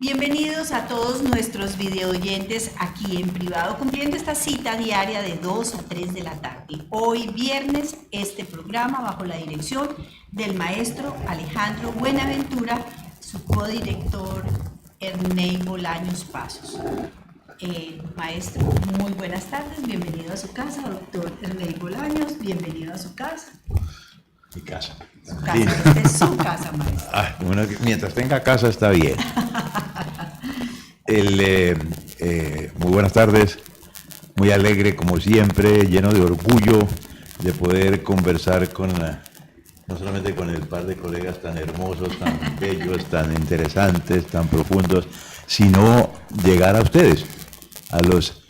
Bienvenidos a todos nuestros videoyentes aquí en privado, cumpliendo esta cita diaria de 2 a 3 de la tarde. Hoy viernes, este programa bajo la dirección del maestro Alejandro Buenaventura, su codirector Ernei Bolaños Pasos. Maestro, muy buenas tardes, bienvenido a su casa. Doctor Ernei Bolaños, bienvenido a su casa. Mi casa. Su casa, esta es su casa, maestro. Bueno, mientras tenga casa está bien. Muy buenas tardes, muy alegre como siempre, lleno de orgullo de poder conversar no solamente con el par de colegas tan hermosos, tan bellos, tan interesantes, tan profundos, sino llegar a ustedes, a los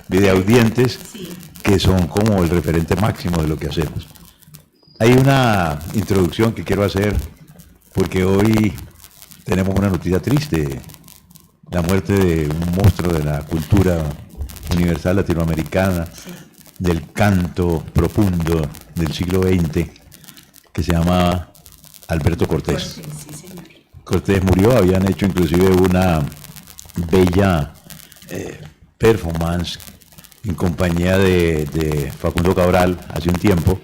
videoaudientes, Sí. que son como el referente máximo de lo que hacemos. Hay una introducción que quiero hacer porque hoy tenemos una noticia triste, la muerte de un monstruo de la cultura universal latinoamericana, del canto profundo del siglo XX, que se llamaba Alberto Cortés. Sí, señor. Cortés murió, habían hecho inclusive una bella performance en compañía de Facundo Cabral hace un tiempo,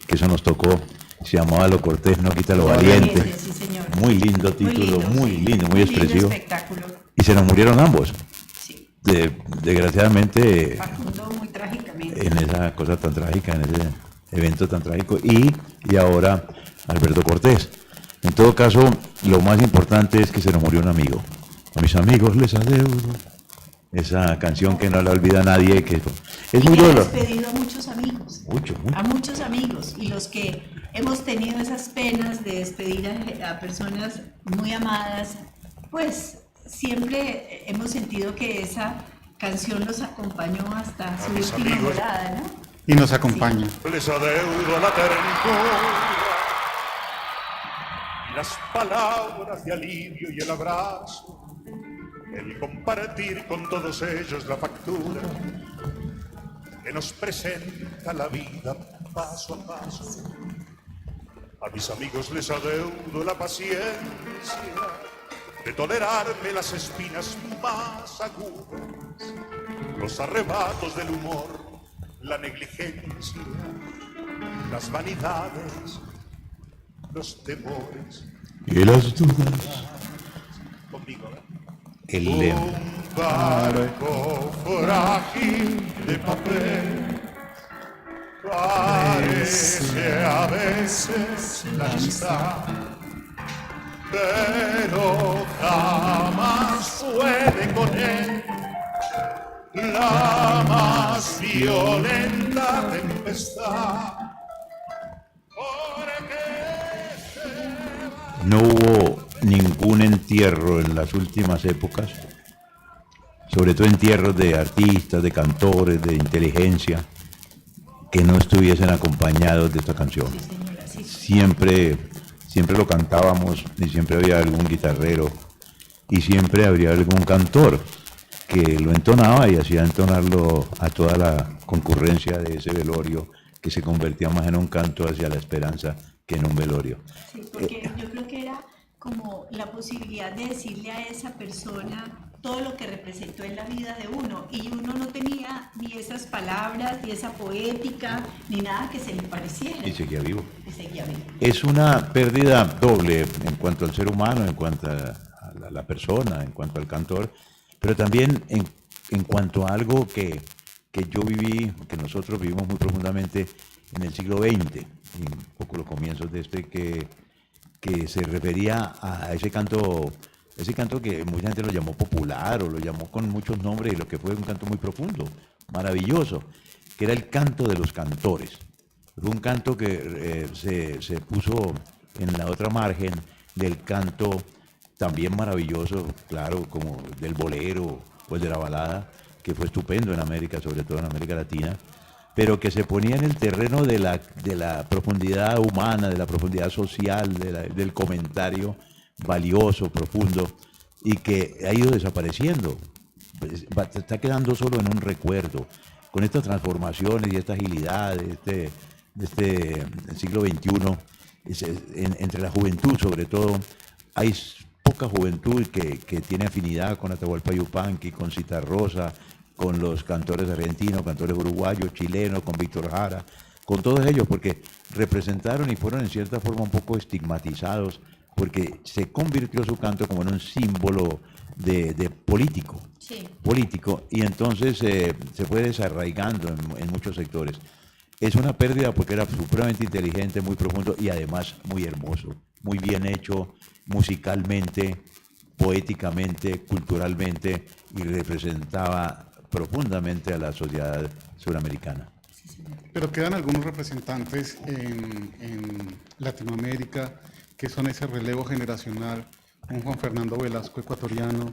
que eso nos tocó, se llamaba Lo Cortés no quita lo valiente. Sí, señor. Muy lindo título, muy lindo, muy expresivo. Lindo espectáculo. Y se nos murieron ambos, Sí. desgraciadamente, Facundo muy trágicamente. en esa cosa tan trágica, en ese evento tan trágico, y ahora Alberto Cortés. En todo caso, lo más importante es que se nos murió un amigo. A mis amigos les adeudo. Esa canción que no la olvida nadie, que es muy Y ha dolorosa. despedido a muchos amigos. Mucho. A muchos amigos. Y los que hemos tenido esas penas de despedir a personas muy amadas, pues siempre hemos sentido que esa canción los acompañó hasta su mis última amigos. morada, ¿no? Y nos acompaña. Les adeudo la ternura, las palabras de alivio y el abrazo, el compartir con todos ellos la factura que nos presenta la vida paso a paso. A mis amigos les adeudo la paciencia de tolerarme las espinas más agudas, los arrebatos del humor, la negligencia, las vanidades, los temores. Y las dudas. Conmigo, ¿eh? El Un barco frágil de papel parece a veces la amistad, pero jamás puede con él la más violenta tempestad. no hubo ningún entierro en las últimas épocas, sobre todo entierros de artistas, de cantores, de inteligencia, que no estuviesen acompañados de esta canción. Sí, señora, sí. Siempre lo cantábamos y siempre había algún guitarrero y siempre habría algún cantor que lo entonaba y hacía entonarlo a toda la concurrencia de ese velorio, que se convertía más en un canto hacia la esperanza que en un velorio. Sí, porque yo creo que era como la posibilidad de decirle a esa persona todo lo que representó en la vida de uno, y uno no tenía ni esas palabras, ni esa poética, ni nada que se le pareciera. Y seguía vivo. Y seguía vivo. Es una pérdida doble en cuanto al ser humano, en cuanto a la persona, en cuanto al cantor, pero también en cuanto a algo que yo viví, que nosotros vivimos muy profundamente en el siglo XX, y un poco los comienzos de que se refería a ese canto que mucha gente lo llamó popular o lo llamó con muchos nombres, y lo que fue un canto muy profundo, maravilloso, que era el canto de los cantores. Fue un canto que se puso en la otra margen del canto también maravilloso, claro, como del bolero o el de la balada, que fue estupendo en América, sobre todo en América Latina, pero que se ponía en el terreno de la profundidad humana, de la profundidad social, del comentario valioso, profundo, y que ha ido desapareciendo. Está quedando solo en un recuerdo. Con estas transformaciones y esta agilidad de este siglo XXI, entre la juventud sobre todo, hay poca juventud que tiene afinidad con Atahualpa Yupanqui, con Citarrosa, con los cantores argentinos, cantores uruguayos, chilenos, con Víctor Jara, con todos ellos, porque representaron y fueron en cierta forma un poco estigmatizados, porque se convirtió su canto como en un símbolo de político, político, y entonces se fue desarraigando en muchos sectores. Es una pérdida porque era supremamente inteligente, muy profundo y además muy hermoso, muy bien hecho musicalmente, poéticamente, culturalmente, y representaba profundamente a la sociedad suramericana. Pero quedan algunos representantes en Latinoamérica que son ese relevo generacional, un Juan Fernando Velasco ecuatoriano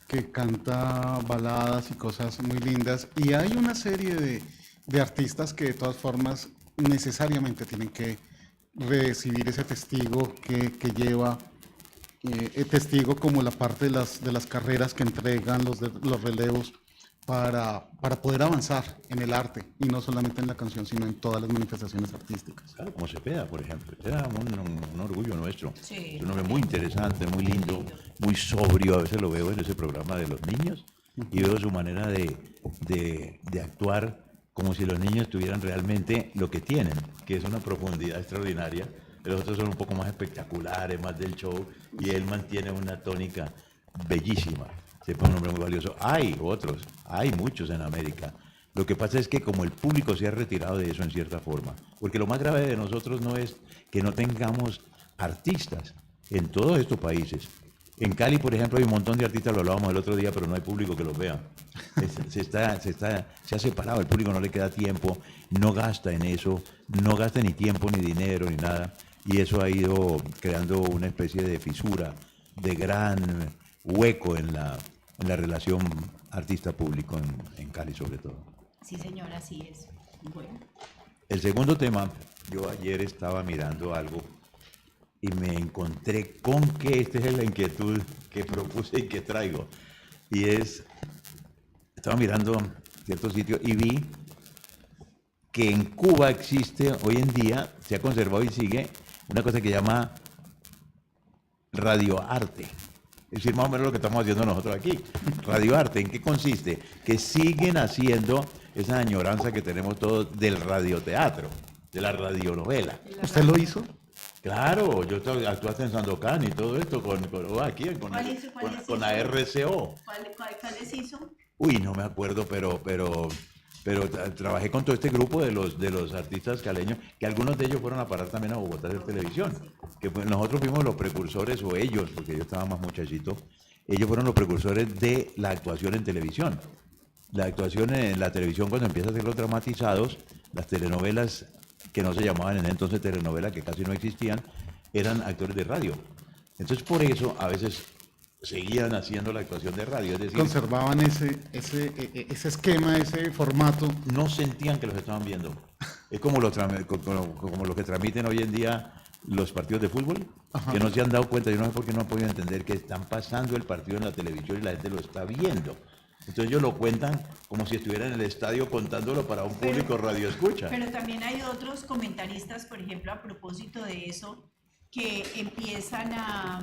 que canta baladas y cosas muy lindas, y hay una serie de artistas que de todas formas necesariamente tienen que recibir ese testigo que lleva el testigo como la parte de las carreras que entregan los relevos para poder avanzar en el arte, y no solamente en la canción, sino en todas las manifestaciones artísticas. Claro, como Cepeda, por ejemplo. Era un orgullo nuestro. Sí. Es un hombre muy interesante, muy lindo, muy sobrio. A veces lo veo en ese programa de los niños y veo su manera de actuar como si los niños tuvieran realmente lo que tienen, que es una profundidad extraordinaria. Los otros son un poco más espectaculares, más del show, y él mantiene una tónica bellísima. Se pone un hombre muy valioso. Hay otros, hay muchos en América. Lo que pasa es que como el público se ha retirado de eso en cierta forma, porque lo más grave de nosotros no es que no tengamos artistas en todos estos países. En Cali, por ejemplo, hay un montón de artistas, lo hablábamos el otro día, pero no hay público que los vea. Se ha separado, el público no le queda tiempo, no gasta en eso, no gasta ni tiempo, ni dinero, ni nada. Y eso ha ido creando una especie de fisura, de gran hueco en la relación artista-público en Cali sobre todo. Sí, señor, así es. Bueno. El segundo tema, yo ayer estaba mirando algo y me encontré con que esta es la inquietud que propuse y que traigo. Y estaba mirando cierto sitio y vi que en Cuba existe hoy en día, se ha conservado y sigue, una cosa que se llama radioarte. Es decir, más o menos lo que estamos haciendo nosotros aquí. Radioarte, ¿en qué consiste? Que siguen haciendo esa añoranza que tenemos todos del radioteatro, de la radionovela. ¿Usted lo hizo? Claro, yo actuaste en Sandokan y todo esto con la RCO. ¿Cuáles hizo? Uy, no me acuerdo, pero trabajé con todo este grupo de los artistas caleños, que algunos de ellos fueron a parar también a Bogotá de televisión, que nosotros fuimos los precursores, o ellos, porque yo estaba más muchachito, ellos fueron los precursores de la actuación en televisión. La actuación en la televisión, cuando empieza a hacer los dramatizados, las telenovelas, que no se llamaban en entonces telenovelas, que casi no existían, eran actores de radio. Entonces por eso a veces seguían haciendo la actuación de radio, es decir, conservaban ese esquema, ese formato. No sentían que los estaban viendo. Es como los que transmiten hoy en día los partidos de fútbol, ajá, que no se han dado cuenta, yo no sé por qué no han podido entender que están pasando el partido en la televisión y la gente lo está viendo. Entonces ellos lo cuentan como si estuvieran en el estadio contándolo para un público radio escucha. Pero también hay otros comentaristas, por ejemplo, a propósito de eso, que empiezan a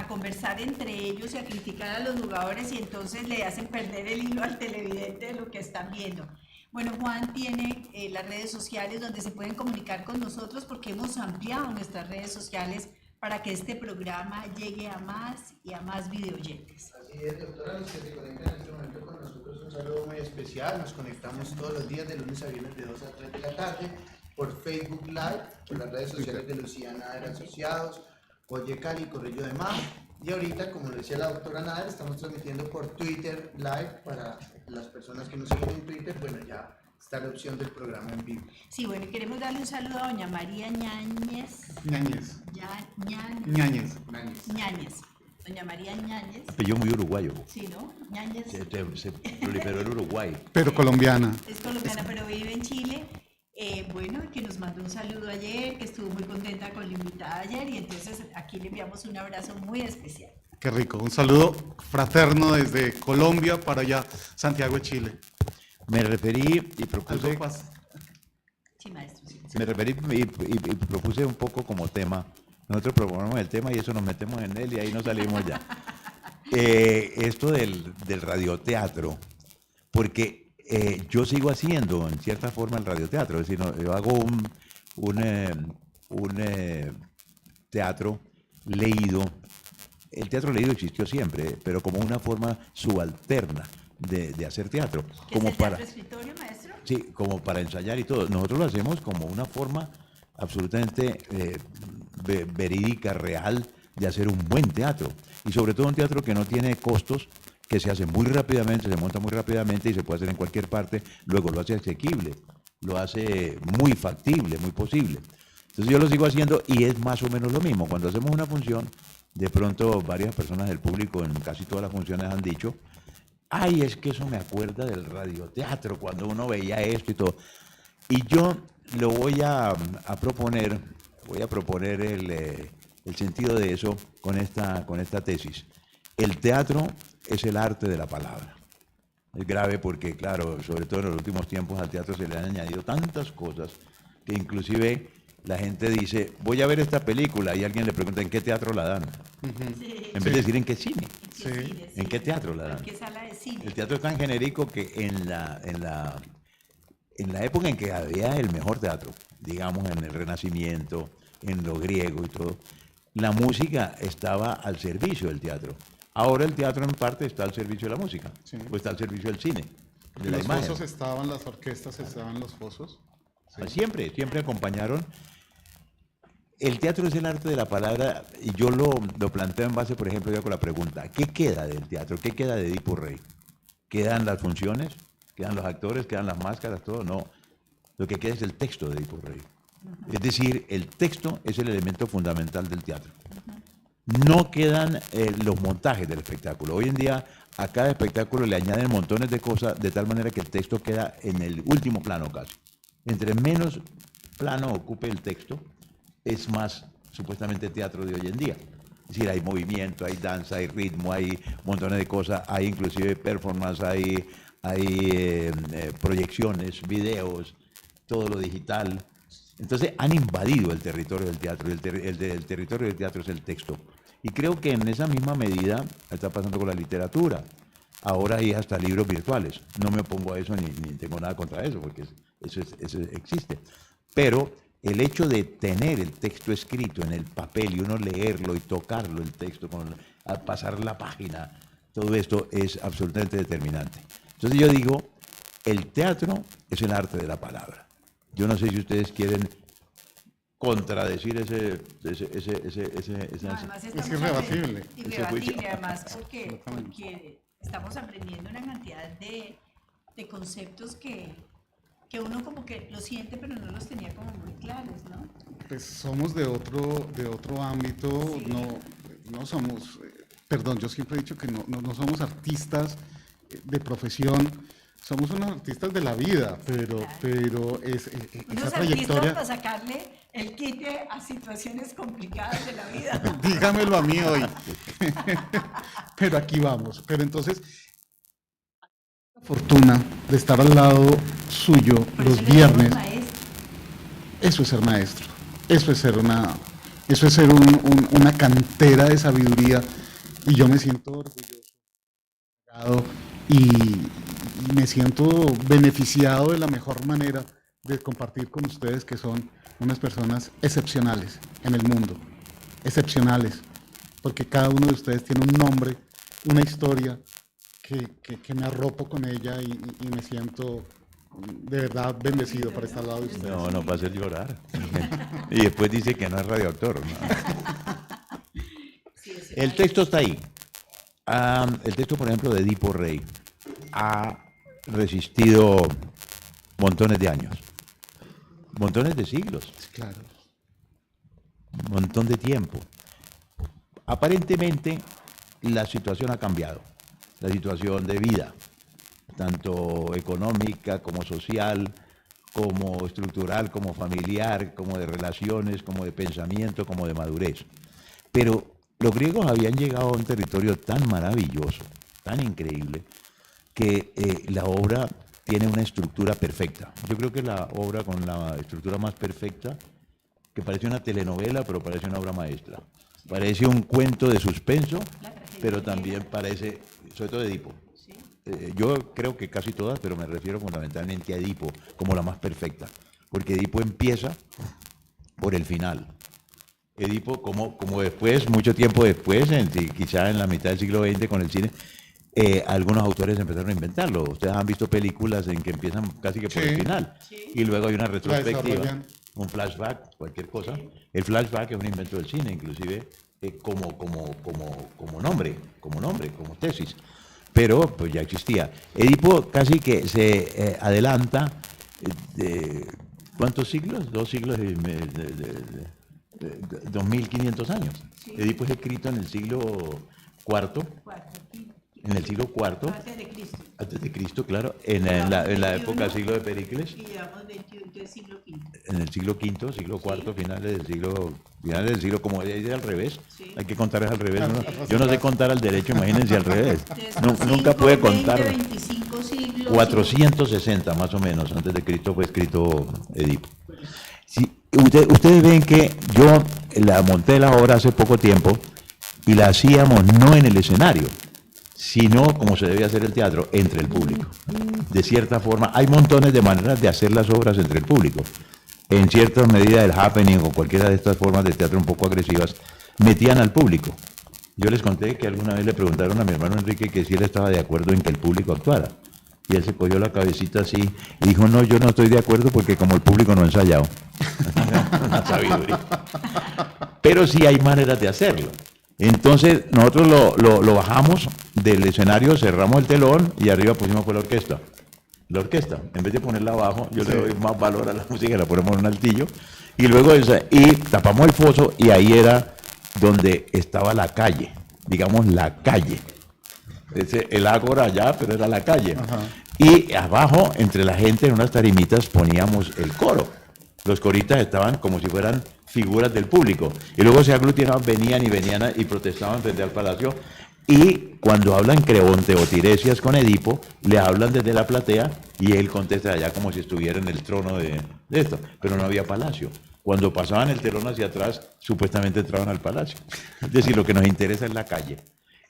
conversar entre ellos y a criticar a los jugadores, y entonces le hacen perder el hilo al televidente de lo que están viendo. Bueno, Juan tiene las redes sociales donde se pueden comunicar con nosotros, porque hemos ampliado nuestras redes sociales para que este programa llegue a más y a más videoyentes. Así es, doctora, los que se conectan en este momento con nosotros, un saludo muy especial. Nos conectamos todos los días de lunes a viernes de 2 a 3 de la tarde por Facebook Live, por las redes sociales de Lucía Nader Asociados, Oye Cali, Corrillo de Mar. Y ahorita, como lo decía la doctora Nader, estamos transmitiendo por Twitter Live para las personas que nos siguen en Twitter. Bueno, ya está la opción del programa en vivo. Sí, bueno, queremos darle un saludo a doña María Ñáñez. Ñáñez. Doña María Ñáñez. Yo muy uruguayo. Sí, ¿no? Ñáñez. Se proliferó en Uruguay. Pero colombiana. Es colombiana, pero vive en Chile. Bueno, que nos mandó un saludo ayer, que estuvo muy contenta con la invitada ayer, y entonces aquí le enviamos un abrazo muy especial. Qué rico, un saludo fraterno desde Colombia para allá, Santiago de Chile. Me referí y propuse Me referí y propuse un poco como tema. Nosotros proponemos el tema y eso nos metemos en él y ahí nos salimos ya. Esto del radioteatro, porque yo sigo haciendo en cierta forma el radioteatro, es decir, yo hago un teatro leído. El teatro leído existió siempre, pero como una forma subalterna de hacer teatro. ¿Qué es el teatro escritorio, maestro? Sí, como para ensayar y todo. Nosotros lo hacemos como una forma absolutamente verídica, real, de hacer un buen teatro. Y sobre todo un teatro que no tiene costos, que se hace muy rápidamente, se monta muy rápidamente y se puede hacer en cualquier parte. Luego lo hace asequible, lo hace muy factible, muy posible. Entonces yo lo sigo haciendo y es más o menos lo mismo. Cuando hacemos una función, de pronto varias personas del público en casi todas las funciones han dicho: ay, es que eso me acuerda del radioteatro, cuando uno veía esto y todo. Y yo lo voy a proponer el sentido de eso con esta tesis. El teatro es el arte de la palabra. Es grave porque, claro, sobre todo en los últimos tiempos al teatro se le han añadido tantas cosas que inclusive la gente dice: voy a ver esta película, y alguien le pregunta: ¿en qué teatro la dan? Sí. En vez de decir: ¿en qué cine? ¿En qué cine? ¿En qué teatro la dan? ¿En qué sala de cine? El teatro es tan genérico que en la época en que había el mejor teatro, digamos en el Renacimiento, en lo griego y todo, la música estaba al servicio del teatro. Ahora el teatro en parte está al servicio de la música, Sí. o está al servicio del cine, de la Los imagen. fosos estaban, las orquestas estaban los fosos. Sí. Siempre acompañaron. El teatro es el arte de la palabra, y yo lo planteo en base, por ejemplo, yo con la pregunta: ¿qué queda del teatro? ¿Qué queda de Edipo Rey? ¿Quedan las funciones? ¿Quedan los actores? ¿Quedan las máscaras? Todo. No. Lo que queda es el texto de Edipo Rey. Es decir, el texto es el elemento fundamental del teatro. No quedan los montajes del espectáculo. Hoy en día a cada espectáculo le añaden montones de cosas, de tal manera que el texto queda en el último plano casi. Entre menos plano ocupe el texto, es más supuestamente teatro de hoy en día. Es decir, hay movimiento, hay danza, hay ritmo, hay montones de cosas, hay inclusive performance, hay proyecciones, videos, todo lo digital. Entonces han invadido el territorio del teatro, y el territorio del teatro es el texto. Y creo que en esa misma medida está pasando con la literatura. Ahora hay hasta libros virtuales. No me opongo a eso ni tengo nada contra eso, porque eso existe. Pero el hecho de tener el texto escrito en el papel y uno leerlo y tocarlo, el texto, al pasar la página, todo esto es absolutamente determinante. Entonces yo digo, el teatro es el arte de la palabra. Yo no sé si ustedes quieren contradecir ese No, además Es irrebatible. Irrebatible, además, porque estamos aprendiendo una cantidad de conceptos que uno como que lo siente, pero no los tenía como muy claros, ¿no? Pues somos de otro ámbito, Sí. no somos, perdón, yo siempre he dicho que no somos artistas de profesión, somos unos artistas de la vida, pero Unos esa artistas trayectoria, para sacarle el quite a situaciones complicadas de la vida. dígamelo a mí hoy, pero aquí vamos. Pero entonces, la fortuna de estar al lado suyo Por los eso le llamamos viernes. maestro. Eso es ser maestro, eso es ser una cantera de sabiduría, y yo me siento orgulloso y me siento beneficiado de la mejor manera de compartir con ustedes, que son unas personas excepcionales en el mundo, excepcionales, porque cada uno de ustedes tiene un nombre, una historia que me arropo con ella y me siento de verdad bendecido por estar al lado de ustedes. No va a hacer llorar. Y después dice que no es radioactor. ¿No? Sí, ese El texto está ahí. El texto, por ejemplo, de Edipo Rey ha resistido montones de años, montones de siglos, Claro. un montón de tiempo. Aparentemente la situación ha cambiado, la situación de vida, tanto económica como social, como estructural, como familiar, como de relaciones, como de pensamiento, como de madurez. Pero los griegos habían llegado a un territorio tan maravilloso, tan increíble, que la obra tiene una estructura perfecta. Yo creo que es la obra con la estructura más perfecta, que parece una telenovela, pero parece una obra maestra. Parece un cuento de suspenso, pero también parece, sobre todo Edipo. Yo creo que casi todas, pero me refiero fundamentalmente a Edipo como la más perfecta, porque Edipo empieza por el final. Edipo, como después, mucho tiempo después, quizá en la mitad del siglo XX con el cine, algunos autores empezaron a inventarlo. Ustedes han visto películas en que empiezan casi que por el final, y luego hay una retrospectiva, un flashback, cualquier cosa. El flashback es un invento del cine, inclusive como nombre, como tesis. Pero pues ya existía. Edipo casi que se adelanta ¿cuántos siglos? 2 siglos y 2500 años. Sí. Edipo es escrito en el siglo IV. En el siglo IV. Antes de Cristo, claro. En la época del siglo de Pericles. Y llevamos 21 del siglo V. En el siglo V, siglo IV, sí. finales del siglo, como dice al revés. Sí. Hay que contar al revés. ¿No? Yo no sé contar al derecho, imagínense al revés. Nunca pude contar. 25 siglos. 460 más o menos antes de Cristo fue escrito Edipo. Sí, ustedes ven que yo la monté la obra hace poco tiempo y la hacíamos no en el escenario, sino como se debe hacer el teatro, entre el público. De cierta forma, hay montones de maneras de hacer las obras entre el público. En cierta medida el happening o cualquiera de estas formas de teatro un poco agresivas metían al público. Yo les conté que alguna vez le preguntaron a mi hermano Enrique que si él estaba de acuerdo en que el público actuara. Y él se cogió la cabecita así y dijo, no, yo no estoy de acuerdo porque como el público no ha ensayado. Una sabiduría. Pero sí hay maneras de hacerlo. Entonces nosotros lo bajamos del escenario, cerramos el telón y arriba pusimos la orquesta. La orquesta, en vez de ponerla abajo, yo le doy más valor a la música, la ponemos en un altillo. Y luego y tapamos el foso y ahí era donde estaba la calle, digamos la calle. El ágora allá, pero era la calle. Ajá. Y abajo, entre la gente, en unas tarimitas, poníamos el coro. Los coristas estaban como si fueran figuras del público. Y luego se aglutinaban, venían y protestaban frente al palacio. Y cuando hablan Creonte o Tiresias con Edipo, le hablan desde la platea y él contesta allá como si estuviera en el trono de esto. Pero no había palacio. Cuando pasaban el telón hacia atrás, supuestamente entraban al palacio. Es decir, lo que nos interesa es la calle.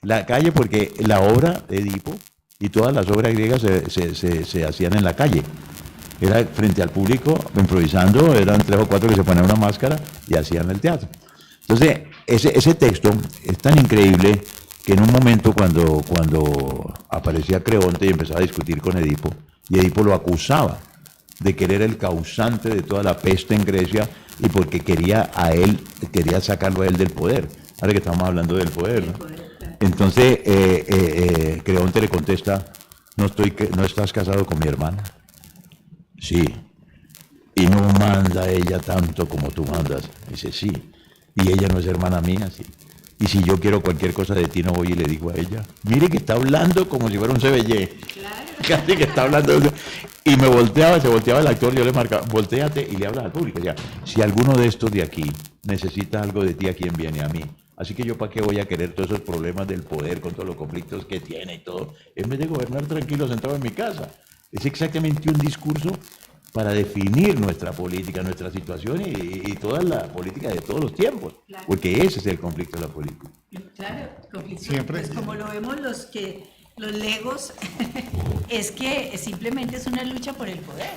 La calle, porque la obra de Edipo y todas las obras griegas se hacían en la calle. Era frente al público, improvisando, eran 3 o 4 que se ponían una máscara y hacían el teatro. Entonces, ese texto es tan increíble que en un momento cuando aparecía Creonte y empezaba a discutir con Edipo, y Edipo lo acusaba de que él era el causante de toda la peste en Grecia y porque quería sacarlo a él del poder. Ahora que estamos hablando del poder, ¿no? Entonces, Creonte le contesta, ¿no estás casado con mi hermana? Sí. ¿Y no manda ella tanto como tú mandas? Dice, sí. ¿Y ella no es hermana mía? Sí. Y si yo quiero cualquier cosa de ti, no voy y le digo a ella. Mire que está hablando como si fuera un CBY. Claro. Casi que está hablando. Y se volteaba el actor, yo le marcaba, volteate y le hablas al público. O sea, si alguno de estos de aquí necesita algo de ti, ¿a quién viene? A mí. Así que yo para qué voy a querer todos esos problemas del poder con todos los conflictos que tiene y todo, en vez de gobernar tranquilo sentado en mi casa. Es exactamente un discurso para definir nuestra política, nuestra situación y toda la política de todos los tiempos, claro. Porque ese es el conflicto de la política. Claro, conflicto. Siempre. Pues como lo vemos los legos, es que simplemente es una lucha por el poder.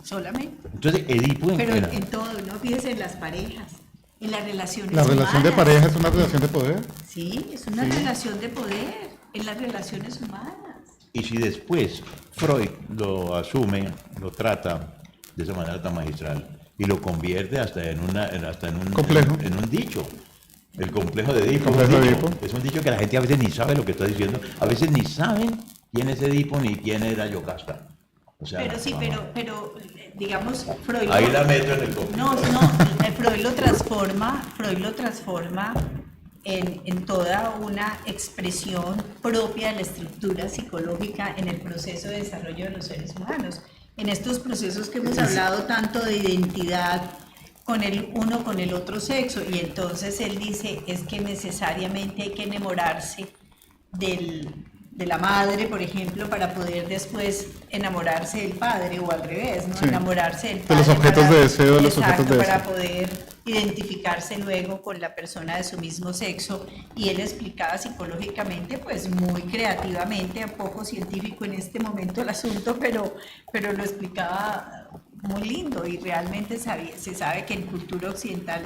Solamente. Entonces, Edipo pero en todo, ¿no? Fíjese en las parejas. En las relaciones ¿La relación humanas. de pareja es una relación de poder? Sí, es una relación de poder en las relaciones humanas. Y si después Freud lo asume, lo trata de esa manera tan magistral y lo convierte hasta en un complejo. En un dicho. El complejo de Edipo. Es un dicho que la gente a veces ni sabe lo que está diciendo. A veces ni saben quién es Edipo ni quién era Yocasta. O sea, pero sí, pero digamos, Freud... Ahí la meto en el conflicto. No, Freud lo transforma en toda una expresión propia de la estructura psicológica en el proceso de desarrollo de los seres humanos. En estos procesos que hemos hablado tanto de identidad con el uno, con el otro sexo, y entonces él dice, es que necesariamente hay que enamorarse del de la madre, por ejemplo, para poder después enamorarse del padre o al revés, ¿no? Sí. Enamorarse del De padre. los objetos de deseo, de los Exacto, objetos de para deseo. poder identificarse luego con la persona de su mismo sexo. Y él explicaba psicológicamente, pues muy creativamente, un poco científico en este momento el asunto, pero lo explicaba muy lindo y realmente se sabe que en cultura occidental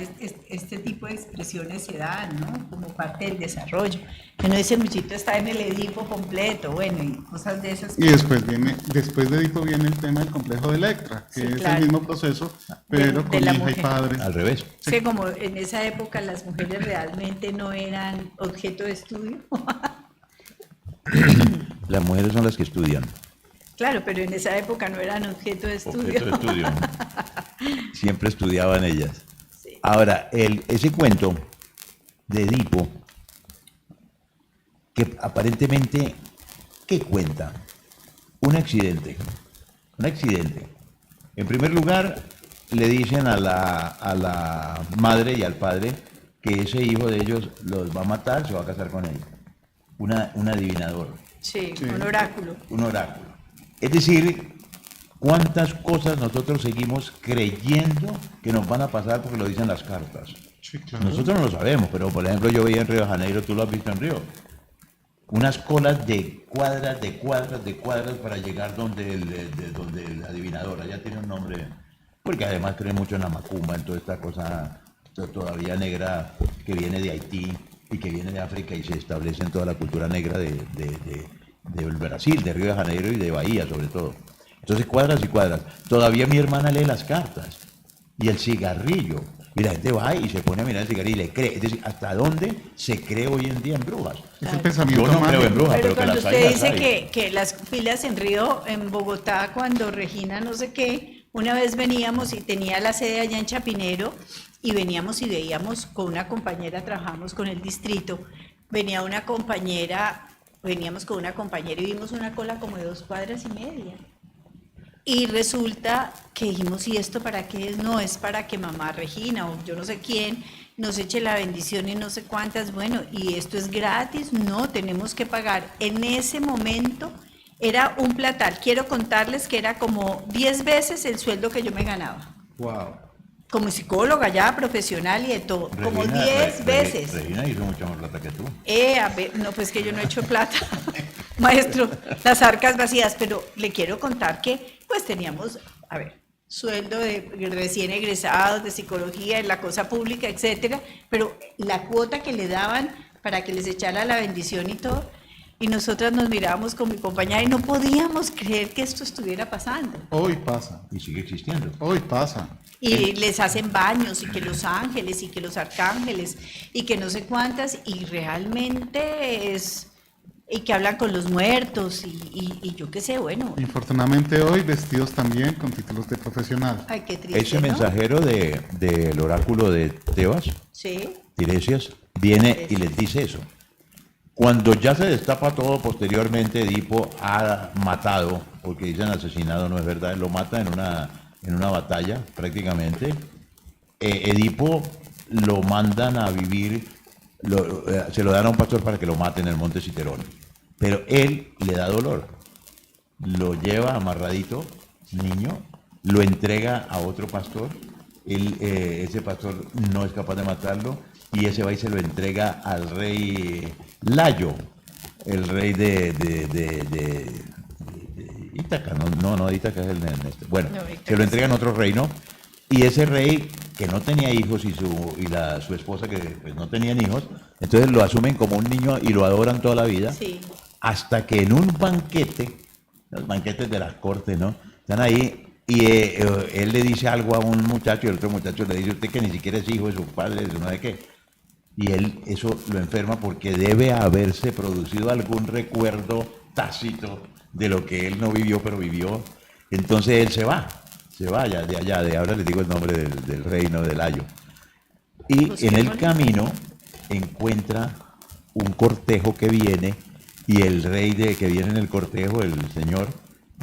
este tipo de expresiones se dan, ¿no? Como parte del desarrollo. Que no ese muchito está en el Edipo completo, bueno, y cosas de esas. Y después de Edipo viene el tema del complejo de Electra, que Sí, es claro. el mismo proceso, pero De con la hija y mujer. padre. Al revés. Sí, como en esa época las mujeres realmente no eran objeto de estudio. Las mujeres son las que estudian. Claro, pero en esa época no eran objeto de estudio. Objeto de estudio. Siempre estudiaban ellas. Sí. Ahora, ese cuento de Edipo, que aparentemente, ¿qué cuenta? Un accidente. Un accidente. En primer lugar, le dicen a la madre y al padre que ese hijo de ellos los va a matar, se va a casar con ellos. Un adivinador, Sí, Sí. un oráculo. un oráculo. Es decir, cuántas cosas nosotros seguimos creyendo que nos van a pasar porque lo dicen las cartas. Sí, claro. Nosotros no lo sabemos, pero por ejemplo yo veía en Río de Janeiro, tú lo has visto en Río, unas colas de cuadras, de cuadras, de cuadras para llegar donde donde el adivinador, allá tiene un nombre, porque además creen mucho en la macumba, en toda esta cosa todavía negra que viene de Haití y que viene de África y se establece en toda la cultura negra del Brasil, de Río de Janeiro y de Bahía sobre todo. Entonces cuadras y cuadras. Todavía mi hermana lee las cartas y el cigarrillo. Y la gente va y se pone a mirar el cigarrillo y le cree. Es decir, ¿hasta dónde se cree hoy en día en brujas? Es el pensamiento Yo no creo mágico. en brujas, Pero pero que cuando las hay, usted las dice hay. que las filas en Río, en Bogotá, cuando Regina no sé qué, una vez veníamos y tenía la sede allá en Chapinero y veníamos y veíamos con una compañera, trabajamos con el distrito, venía una compañera, veníamos con una compañera y vimos una cola como de 2 cuadras y media. Y resulta que dijimos, ¿y esto para qué es? No, es para que mamá Regina o yo no sé quién nos eche la bendición y no sé cuántas. Bueno, ¿y esto es gratis? No, tenemos que pagar. En ese momento era un platal. Quiero contarles que era como 10 veces el sueldo que yo me ganaba. Wow. Como psicóloga ya profesional y de todo. Como Regina- 10 veces. Regina hizo mucha más plata que tú. A ver, no, pues que yo no he hecho plata, maestro, las arcas vacías, pero le quiero contar que pues teníamos, a ver, sueldo de recién egresados de psicología en la cosa pública, etcétera, pero la cuota que le daban para que les echara la bendición y todo, y nosotras nos mirábamos con mi compañera y no podíamos creer que esto estuviera pasando. Hoy pasa. Y sigue existiendo. Hoy pasa. Y les hacen baños y que los ángeles y que los arcángeles y que no sé cuántas y realmente es y que hablan con los muertos y yo qué sé, bueno, Infortunadamente hoy vestidos también con títulos de profesional. ay qué triste, Ese ¿no? mensajero del oráculo de Tebas, Sí, Tiresias, viene y les dice eso. Cuando ya se destapa todo posteriormente, Edipo ha matado, porque dicen asesinado, no es verdad, él lo mata en una batalla prácticamente. Edipo lo mandan a vivir, se lo dan a un pastor para que lo mate en el monte Citerón, pero él le da dolor, lo lleva amarradito, niño, lo entrega a otro pastor, ese pastor no es capaz de matarlo y ese va y se lo entrega al rey Layo, el rey de Ítaca, no, Ítaca es el bueno, No, Ítaca se lo entregan a otro reino y ese rey que no tenía hijos y su esposa que pues, no tenían hijos, entonces lo asumen como un niño y lo adoran toda la vida, sí, hasta que en un banquete, los banquetes de las cortes, ¿no? Están ahí y él le dice algo a un muchacho y el otro muchacho le dice, usted que ni siquiera es hijo de su padre, de no sé qué. Y él eso lo enferma porque debe haberse producido algún recuerdo tácito de lo que él no vivió, pero vivió. Entonces él se va ya de allá, de ahora les digo el nombre del reino del Ayo. Y Pues en qué el bonito. camino encuentra un cortejo que viene y el rey que viene en el cortejo, el señor,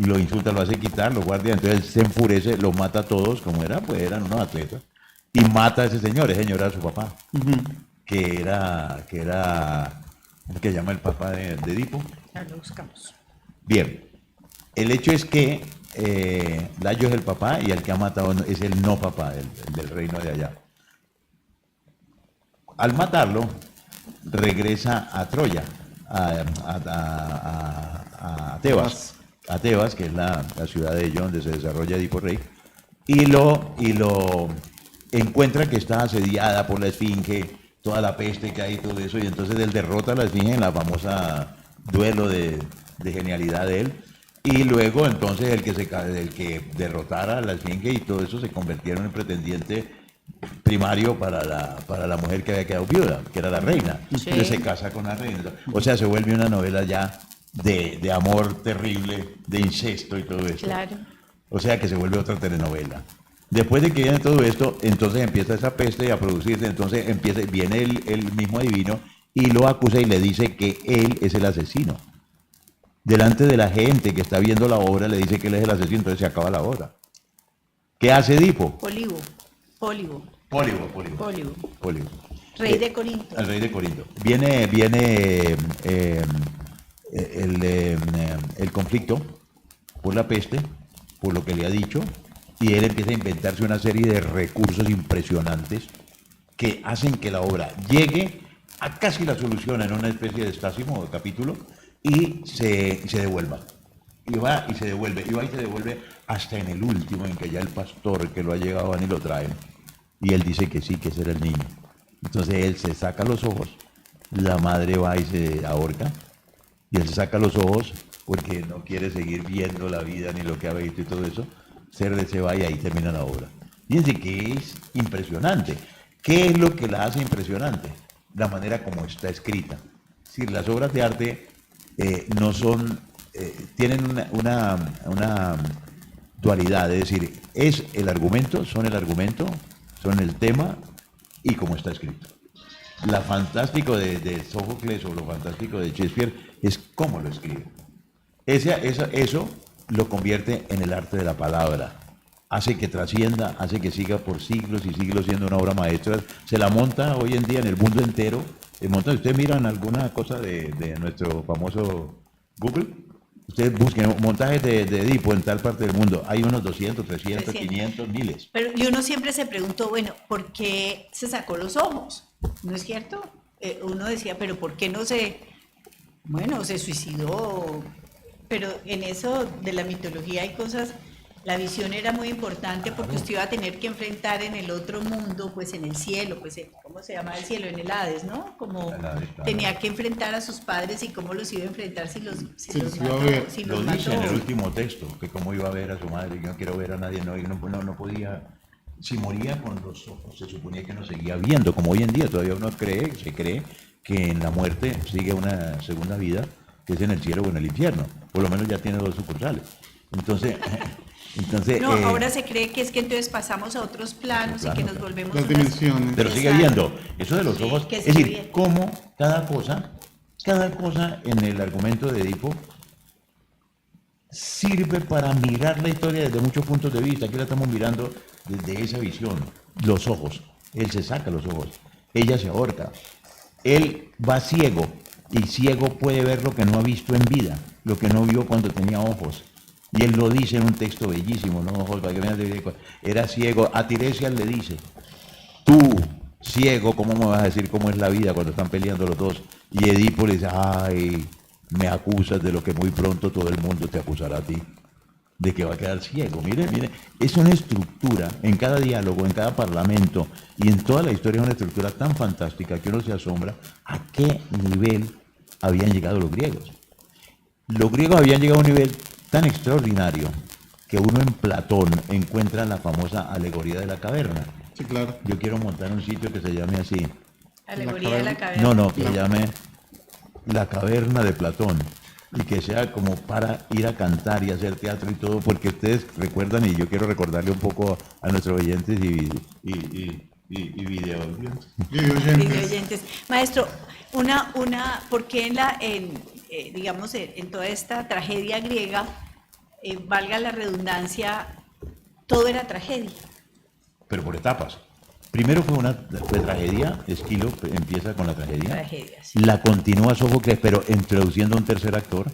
lo insulta, lo hace quitar, lo guardia, entonces él se enfurece, los mata a todos, como era, pues eran unos atletas, y mata a ese señor era su papá, que era el que llama el papá de Edipo. Ya lo buscamos. Bien, el hecho es que Layo es el papá y el que ha matado es el no papá, el del reino de allá. Al matarlo, regresa a Troya, a Tebas, que es la ciudad de ellos donde se desarrolla Edipo Rey, y lo encuentra que está asediada por la Esfinge, toda la peste que hay y todo eso, y entonces él derrota a la Esfinge en la famosa duelo de genialidad de él, y luego entonces el que derrotara a la Esfinge y todo eso se convirtieron en pretendiente primario para la mujer que había quedado viuda, que era la reina. Sí. Entonces se casa con la reina. O sea, se vuelve una novela ya de amor terrible, de incesto y todo eso. Claro. O sea que se vuelve otra telenovela. Después de que viene todo esto, entonces empieza esa peste a producirse, entonces viene el mismo adivino y lo acusa y le dice que él es el asesino. Delante de la gente que está viendo la obra le dice que él es el asesino, entonces se acaba la obra. ¿Qué hace Edipo? Pólibo. Pólibo. Rey de Corinto. El rey de Corinto. Viene el conflicto por la peste, por lo que le ha dicho, y él empieza a inventarse una serie de recursos impresionantes que hacen que la obra llegue a casi la solución en una especie de estácimo o de capítulo y se devuelva. Y va y se devuelve, y va y se devuelve hasta en el último, en que ya el pastor que lo ha llegado van y lo traen. Y él dice que sí, que ese era el niño. Entonces él se saca los ojos, la madre va y se ahorca, y él se saca los ojos porque no quiere seguir viendo la vida ni lo que ha visto y todo eso. Se va y ahí termina la obra. Fíjense que es impresionante. ¿Qué es lo que la hace impresionante? La manera como está escrita. Es decir, las obras de arte no son, tienen una dualidad, es decir, es el argumento, son el tema y cómo está escrito. Lo fantástico de Sófocles o lo fantástico de Shakespeare es cómo lo escribe. Eso lo convierte en el arte de la palabra. Hace que trascienda, hace que siga por siglos y siglos siendo una obra maestra. Se la monta hoy en día en el mundo entero. Ustedes miran alguna cosa de nuestro famoso Google. Ustedes busquen montajes de Edipo en tal parte del mundo. Hay unos 200, 300, 500, miles. Pero y uno siempre se preguntó, bueno, ¿por qué se sacó los ojos? ¿No es cierto? Uno decía, pero ¿por qué no se suicidó? Pero en eso de la mitología hay cosas, la visión era muy importante porque usted iba a tener que enfrentar en el otro mundo, pues en el cielo, pues ¿cómo se llama el cielo? En el Hades, ¿no? Como Hades, claro. tenía que enfrentar a sus padres y cómo los iba a enfrentar si los iba a ver. Lo dice en el último texto, que cómo iba a ver a su madre, yo no quiero ver a nadie, no podía, si moría con los ojos, se suponía que no seguía viendo, como hoy en día todavía uno se cree que en la muerte sigue una segunda vida, que es en el cielo o en el infierno, por lo menos ya tiene 2 sucursales. Entonces no, ahora se cree que es que entonces pasamos a otros planos y que nos volvemos las dimensiones. Pero sigue viendo, eso de los ojos, que es sigue decir, viendo. cómo cada cosa en el argumento de Edipo sirve para mirar la historia desde muchos puntos de vista. Aquí la estamos mirando desde esa visión, los ojos, él se saca los ojos, ella se ahorca, él va ciego, y ciego puede ver lo que no ha visto en vida, lo que no vio cuando tenía ojos. Y él lo dice en un texto bellísimo, ¿no? Ojos, para que vean, era ciego. A Tiresias le dice, tú, ciego, ¿cómo me vas a decir cómo es la vida cuando están peleando los dos? Y Edipo le dice, ay, me acusas de lo que muy pronto todo el mundo te acusará a ti, de que va a quedar ciego. Mire, es una estructura, en cada diálogo, en cada parlamento, y en toda la historia es una estructura tan fantástica que uno se asombra a qué nivel habían llegado los griegos. Los griegos habían llegado a un nivel tan extraordinario que uno en Platón encuentra la famosa alegoría de la caverna. Sí, claro. Yo quiero montar un sitio que se llame así. Alegoría de la caverna. No, que se llame La Caverna de Platón. Y que sea como para ir a cantar y hacer teatro y todo, porque ustedes recuerdan, y yo quiero recordarle un poco a nuestros oyentes y Videoyentes. Maestro, ¿por qué digamos, en toda esta tragedia griega, valga la redundancia, todo era tragedia? Pero por etapas. Primero fue tragedia, Esquilo empieza con la tragedia. Tragedia, sí. La continúa Sófocles, pero introduciendo un tercer actor,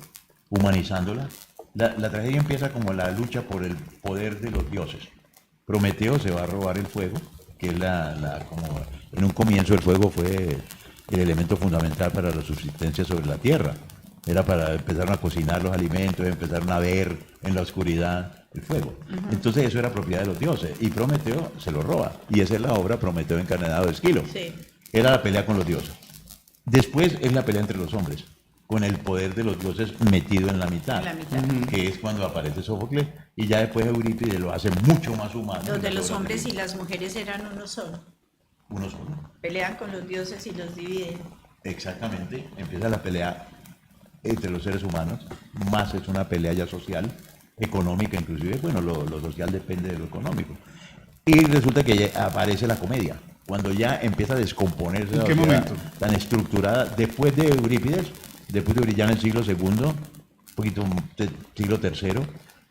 humanizándola. La tragedia empieza como la lucha por el poder de los dioses. Prometeo se va a robar el fuego, que es como en un comienzo el fuego fue el elemento fundamental para la subsistencia sobre la tierra. Era para empezar a cocinar los alimentos, empezaron a ver en la oscuridad el fuego. Entonces eso era propiedad de los dioses y Prometeo se lo roba. Y esa es la obra Prometeo encarnado de Esquilo. Sí. Era la pelea con los dioses. Después es la pelea entre los hombres, con el poder de los dioses metido en la mitad, En la mitad. que es cuando aparece Sófocles, y ya después Eurípides lo hace mucho más humano. Donde en los las obras hombres de- y las mujeres eran uno solo. Uno solo. Pelean con los dioses y los dividen. Exactamente, empieza la pelea entre los seres humanos, más es una pelea ya social, económica inclusive, bueno, lo social depende de lo económico. Y resulta que ya aparece la comedia, cuando ya empieza a descomponerse ¿En la qué sociedad momento? tan estructurada, después de Eurípides, ya en el siglo II, un poquito siglo III,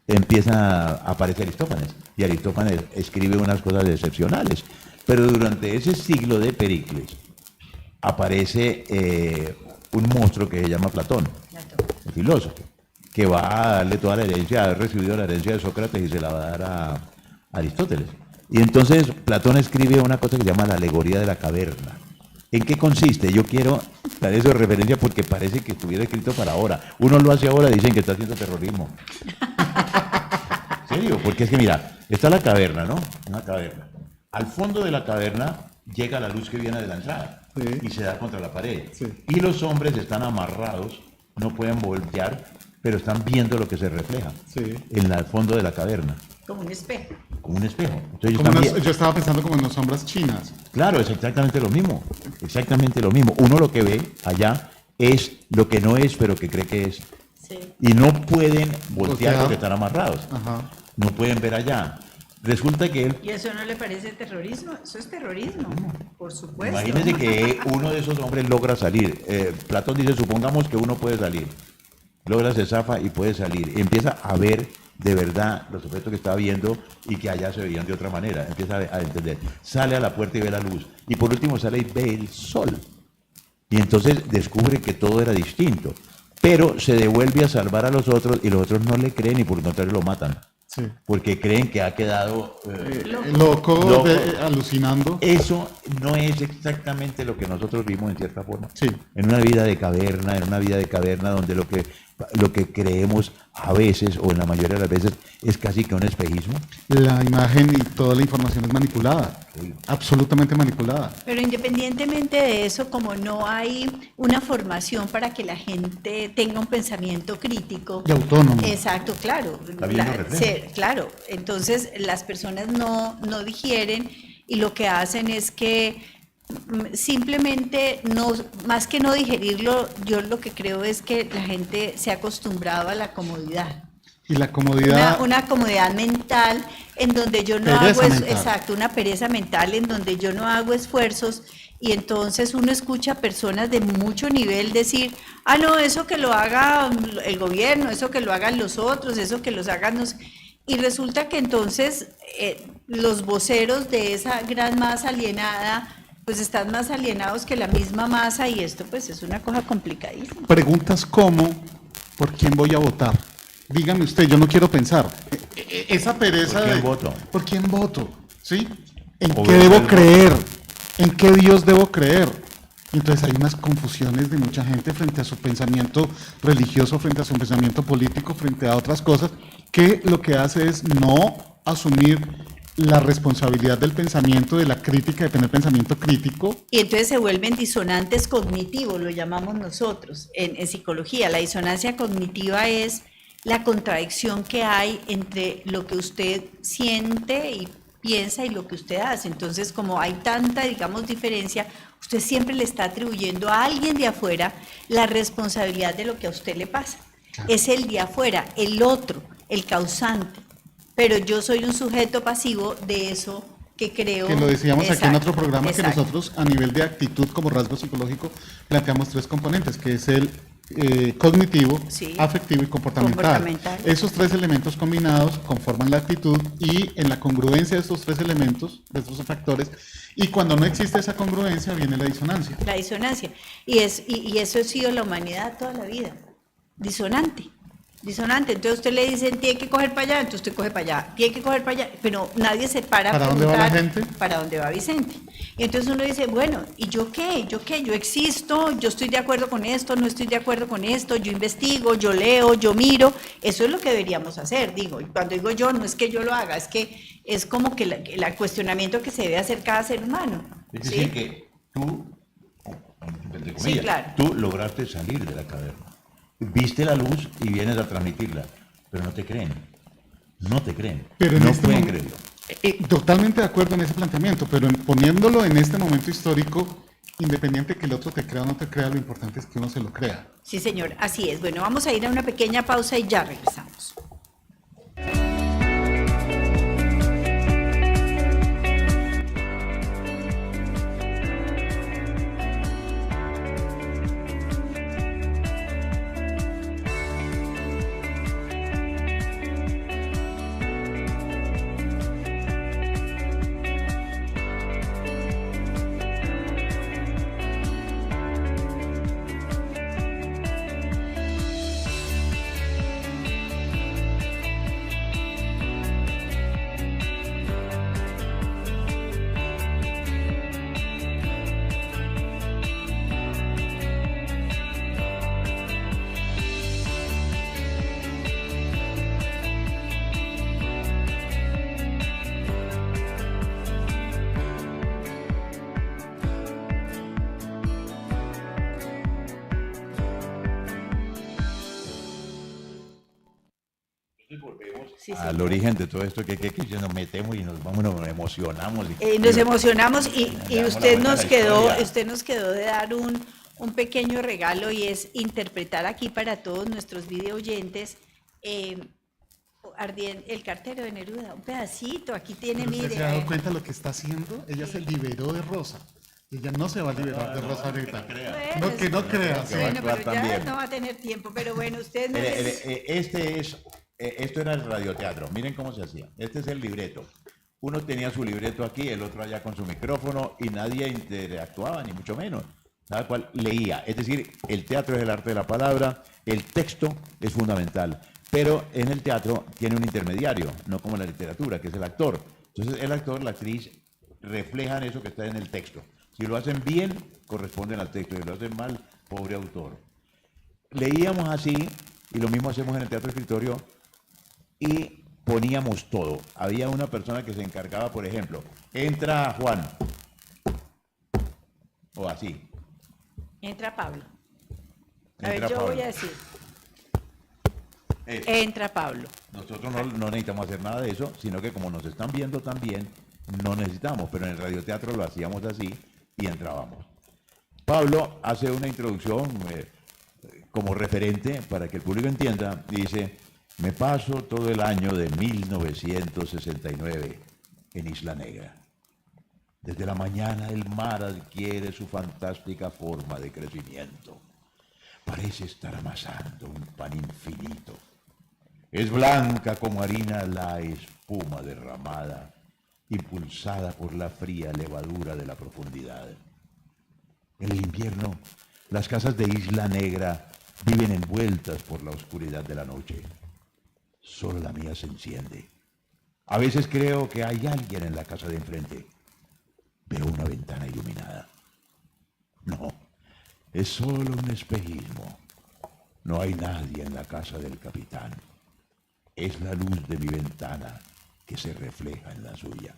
empieza a aparecer Aristófanes, y Aristófanes escribe unas cosas excepcionales, pero durante ese siglo de Pericles aparece un monstruo que se llama Platón, el filósofo, que va a darle toda la herencia, ha recibido la herencia de Sócrates y se la va a dar a Aristóteles. Y entonces Platón escribe una cosa que se llama la alegoría de la caverna. ¿En qué consiste? Yo quiero dar eso de referencia porque parece que estuviera escrito para ahora. Uno lo hace ahora, dicen que está haciendo terrorismo. ¿En serio? Porque es que mira, está la caverna, ¿no? Una caverna. Al fondo de la caverna llega la luz que viene de la entrada Sí. y se da contra la pared. Sí. Y los hombres están amarrados, no pueden voltear, pero están viendo lo que se refleja Sí. en el fondo de la caverna, Como un espejo. como un espejo. Entonces ellos Como están unas- yo estaba pensando como en las sombras chinas. Claro, es exactamente lo mismo. Exactamente lo mismo. Uno lo que ve allá es lo que no es, pero que cree que es. Sí. Y no pueden voltear Voltear. porque están amarrados. Ajá. No pueden ver allá. Resulta que él, ¿Y eso no le parece terrorismo? Eso es terrorismo, por supuesto. imagínense que uno de esos hombres logra salir. Platón dice, supongamos que uno puede salir. Logra, se zafa y puede salir. Y empieza a ver de verdad los objetos que estaba viendo y que allá se veían de otra manera. Empieza a entender. Sale a la puerta y ve la luz. Y por último sale y ve el sol. Y entonces descubre que todo era distinto. Pero se devuelve a salvar a los otros y los otros no le creen y por el contrario lo matan. Sí. Porque creen que ha quedado... Loco, Loco. alucinando. Eso no es exactamente lo que nosotros vimos en cierta forma. Sí. En una vida de caverna, donde lo que creemos a veces, o en la mayoría de las veces, es casi que un espejismo. La imagen y toda la información es manipulada. Absolutamente manipulada. Pero independientemente de eso, como no hay una formación para que la gente tenga un pensamiento crítico. Y autónomo. Exacto, claro. También lo refleja. Claro. Entonces las personas no digieren y lo que hacen es que simplemente no, más que no digerirlo, yo lo que creo es que la gente se ha acostumbrado a la comodidad. Y la comodidad. Una comodidad mental en donde yo no Pereza hago, mental. exacto, una pereza mental en donde yo no hago esfuerzos y entonces uno escucha a personas de mucho nivel decir, ah, no, eso que lo haga el gobierno, eso que lo hagan los otros, eso que los hagan los... Y resulta que entonces los voceros de esa gran masa alienada pues están más alienados que la misma masa y esto pues es una cosa complicadísima. Preguntas como, ¿por quién voy a votar? Dígame usted, yo no quiero pensar. Esa pereza ¿Por quién de... voto? ¿Por quién voto? ¿Sí? ¿En O qué ver debo algo. creer? ¿En qué Dios debo creer? Entonces hay unas confusiones de mucha gente frente a su pensamiento religioso, frente a su pensamiento político, frente a otras cosas, que lo que hace es no asumir la responsabilidad del pensamiento, de la crítica, de tener pensamiento crítico. Y entonces se vuelven disonantes cognitivos, lo llamamos nosotros en psicología. La disonancia cognitiva es la contradicción que hay entre lo que usted siente y piensa y lo que usted hace. Entonces, como hay tanta, digamos, diferencia, usted siempre le está atribuyendo a alguien de afuera la responsabilidad de lo que a usted le pasa. Claro. Es el de afuera, el otro, el causante. Pero yo soy un sujeto pasivo de eso que creo... Que lo decíamos aquí en Exacto, otro programa, exacto. que nosotros a nivel de actitud como rasgo psicológico planteamos 3 componentes, que es el cognitivo, Sí. afectivo y Comportamental. Esos 3 elementos combinados conforman la actitud, y en la congruencia de estos 3 elementos, de estos factores, y cuando no existe esa congruencia viene la disonancia. La disonancia. Y eso ha sido la humanidad toda la vida. Disonante. Disonante. Entonces usted le dicen, tiene que coger para allá, entonces usted coge para allá. Tiene que coger para allá. Pero nadie se para a ¿Para dónde va la preguntar gente? para dónde va Vicente. Y entonces uno dice, bueno, ¿y yo qué? ¿Yo qué? Yo existo, yo estoy de acuerdo con esto, no estoy de acuerdo con esto, yo investigo, yo leo, yo miro. Eso es lo que deberíamos hacer, digo. Y cuando digo yo, no es que yo lo haga, es que es como que el cuestionamiento que se debe hacer cada ser humano. Es ¿sí? decir, que tú, entre comillas, Sí, claro. tú lograste salir de la caverna. Viste la luz y vienes a transmitirla, pero no te creen. No te creen. Pero en no este pueden momento- creerlo. Totalmente de acuerdo en ese planteamiento, pero poniéndolo en este momento histórico, independiente que el otro te crea o no te crea, lo importante es que uno se lo crea. Sí, señor, así es. Bueno, vamos a ir a una pequeña pausa y ya regresamos. Sí, Al señor. origen de todo esto, que nos metemos y nos vamos, nos emocionamos. Nos emocionamos y Le damos la usted vuelta a nos la quedó, historia. usted nos quedó de dar un pequeño regalo, y es interpretar aquí para todos nuestros video oyentes el cartero de Neruda, un pedacito, aquí tiene, Pero ¿usted mire. se ha dado cuenta de lo que está haciendo? Ella se liberó de Rosa. Ella no se va a liberar de Rosa ahorita. Bueno, No, que no crea. que va a Bueno, actuar pero ya también. no va a tener tiempo, pero bueno, usted no Esto era el radioteatro. Miren cómo se hacía. Este es el libreto. Uno tenía su libreto aquí, el otro allá con su micrófono, y nadie interactuaba, ni mucho menos. Cada cual leía. Es decir, el teatro es el arte de la palabra, el texto es fundamental. Pero en el teatro tiene un intermediario, no como en la literatura, que es el actor. Entonces el actor, la actriz, reflejan eso que está en el texto. Si lo hacen bien, corresponden al texto. Si lo hacen mal, pobre autor. Leíamos así, y lo mismo hacemos en el teatro escritorio, y poníamos todo. Había una persona que se encargaba, por ejemplo, entra Juan, o así. entra Pablo. A Entra ver, yo Pablo. voy a decir, Eso. entra Pablo. Nosotros no necesitamos hacer nada de eso, sino que como nos están viendo también, no necesitamos, pero en el radioteatro lo hacíamos así y entrábamos. Pablo hace una introducción como referente para que el público entienda, y dice: me paso todo el año de 1969 en Isla Negra. Desde la mañana el mar adquiere su fantástica forma de crecimiento. Parece estar amasando un pan infinito. Es blanca como harina la espuma derramada, impulsada por la fría levadura de la profundidad. En el invierno, las casas de Isla Negra viven envueltas por la oscuridad de la noche. Solo la mía se enciende. A veces creo que hay alguien en la casa de enfrente. Veo una ventana iluminada. No, es solo un espejismo. No hay nadie en la casa del capitán. Es la luz de mi ventana que se refleja en la suya.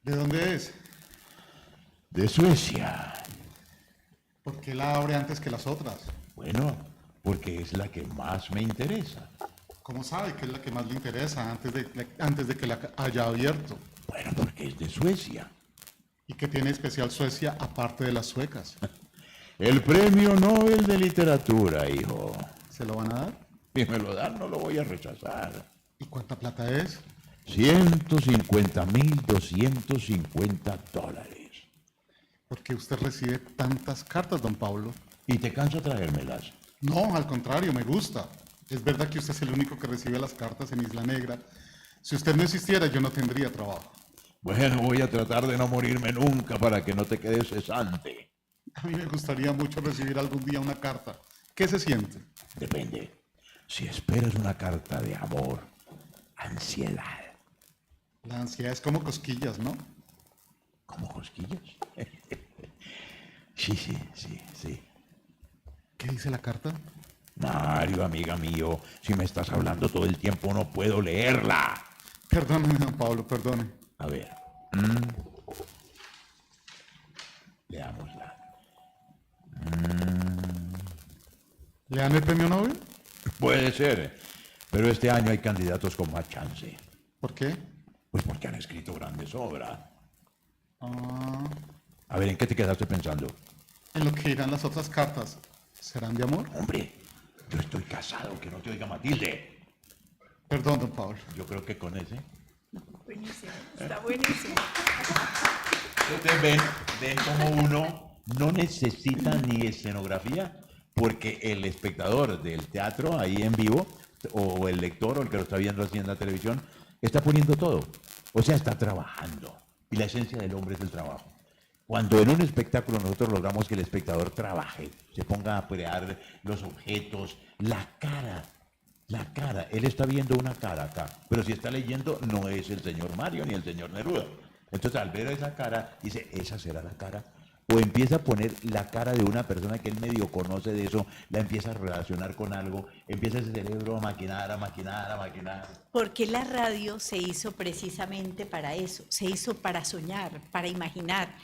¿De dónde es? De Suecia. ¿Por qué la abre antes que las otras? Bueno, porque es la que más me interesa. ¿Cómo sabe que es la que más le interesa antes de que la haya abierto? Bueno, porque es de Suecia. ¿Y qué tiene especial Suecia aparte de las suecas? El premio Nobel de Literatura, hijo. ¿Se lo van a dar? Si me lo dan, no lo voy a rechazar. ¿Y cuánta plata es? $150.250. ¿Por qué usted recibe tantas cartas, don Pablo? ¿Y te canso traérmelas? No, al contrario, me gusta. Es verdad que usted es el único que recibe las cartas en Isla Negra. Si usted no existiera, yo no tendría trabajo. Bueno, voy a tratar de no morirme nunca para que no te quedes cesante. A mí me gustaría mucho recibir algún día una carta. ¿Qué se siente? Depende. Si esperas una carta de amor, ansiedad, La ansiedad es como cosquillas, ¿no? ¿como cosquillas? Sí. ¿Qué dice la carta? Mario, amiga mío, si me estás hablando todo el tiempo no puedo leerla. Perdóneme, don Pablo, perdone. A ver. Leámosla. ¿Le dan el premio Nobel? Puede ser, pero este año hay candidatos con más chance. ¿Por qué? Pues porque han escrito grandes obras. Ah, A ver, ¿en qué te quedaste pensando? en lo que irán las otras cartas. ¿Serán de amor? Hombre, yo estoy casado, que no te oiga Matilde. Perdón, don Pablo. Yo creo que con ese. Buenísimo, está buenísimo. Ustedes ven como uno no necesita ni escenografía, porque el espectador del teatro ahí en vivo, o el lector, o el que lo está viendo así en la televisión, está poniendo todo. O sea, está trabajando. Y la esencia del hombre es el trabajo. Cuando en un espectáculo nosotros logramos que el espectador trabaje, se ponga a crear los objetos, la cara. Él está viendo una cara acá, pero si está leyendo no es el señor Mario ni el señor Neruda. Entonces al ver esa cara, dice, ¿esa será la cara? O empieza a poner la cara de una persona que él medio conoce de eso, la empieza a relacionar con algo, empieza ese cerebro a maquinar. Porque la radio se hizo precisamente para eso, se hizo para soñar, para imaginar,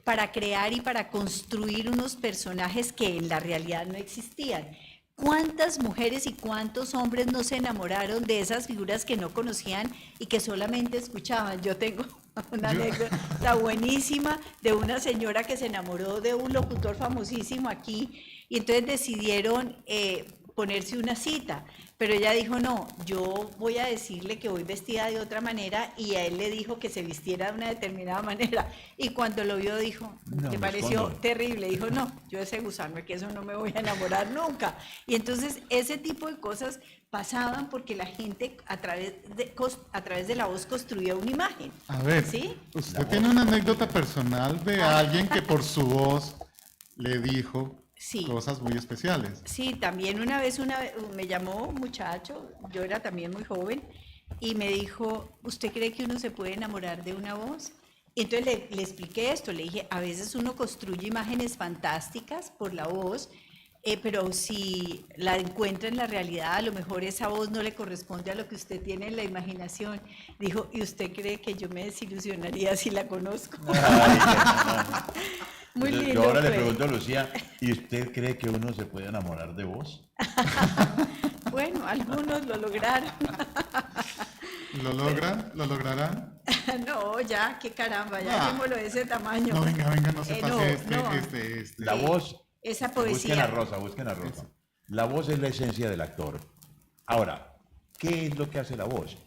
para crear y para construir unos personajes que en la realidad no existían. ¿Cuántas mujeres y cuántos hombres no se enamoraron de esas figuras que no conocían y que solamente escuchaban? Yo tengo una anécdota buenísima de una señora que se enamoró de un locutor famosísimo aquí y entonces decidieron ponerse una cita, pero ella dijo, no, yo voy a decirle que voy vestida de otra manera y a él le dijo que se vistiera de una determinada manera y cuando lo vio dijo, No, le me pareció escondo. terrible, dijo, no, yo ese gusano que eso no me voy a enamorar nunca. Y entonces ese tipo de cosas pasaban porque la gente a través de la voz construía una imagen. A ver, ¿Sí? ¿usted tiene una anécdota personal de alguien que por su voz le dijo Sí. cosas muy especiales? Sí, también una vez me llamó un muchacho, yo era también muy joven, y me dijo, ¿usted cree que uno se puede enamorar de una voz? Y entonces le expliqué esto, le dije, a veces uno construye imágenes fantásticas por la voz, pero si la encuentra en la realidad, a lo mejor esa voz no le corresponde a lo que usted tiene en la imaginación. Dijo, ¿y usted cree que yo me desilusionaría si la conozco? Muy Entonces, lindo. yo ahora le fue. pregunto a Lucía, ¿y usted cree que uno se puede enamorar de vos? Bueno, algunos lo lograron. ¿Lo logran? ¿Lo lograrán? No, ya, qué caramba, ya Ah. dejémoslo de ese tamaño. No, venga, no se no, pase no. La voz, Esa busquen a poesía. Rosa. La voz es la esencia del actor. Ahora, ¿qué es lo que hace la voz?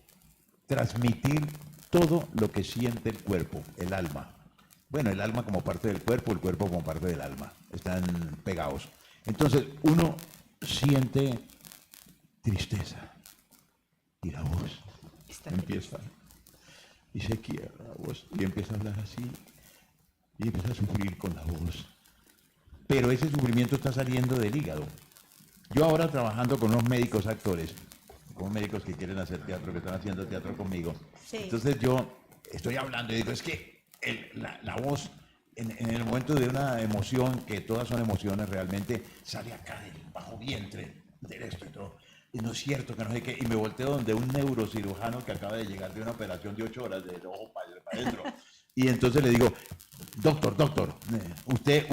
Transmitir todo lo que siente el cuerpo, el alma. Bueno, el alma como parte del cuerpo, el cuerpo como parte del alma. Están pegados. Entonces, uno siente tristeza. Y la voz Está empieza y se quiebra la voz y empieza a hablar así y empieza a sufrir con la voz. Pero ese sufrimiento está saliendo del hígado. Yo ahora trabajando con unos médicos actores, con médicos que quieren hacer teatro, que están haciendo teatro conmigo. Sí. Entonces yo estoy hablando y digo, es que la voz en el momento de una emoción, que todas son emociones realmente, sale acá del bajo vientre, del esto y todo. Y no es cierto que no sé qué. Y me volteo donde un neurocirujano que acaba de llegar de una operación de 8 horas del ojo para adentro. Y entonces le digo, doctor, usted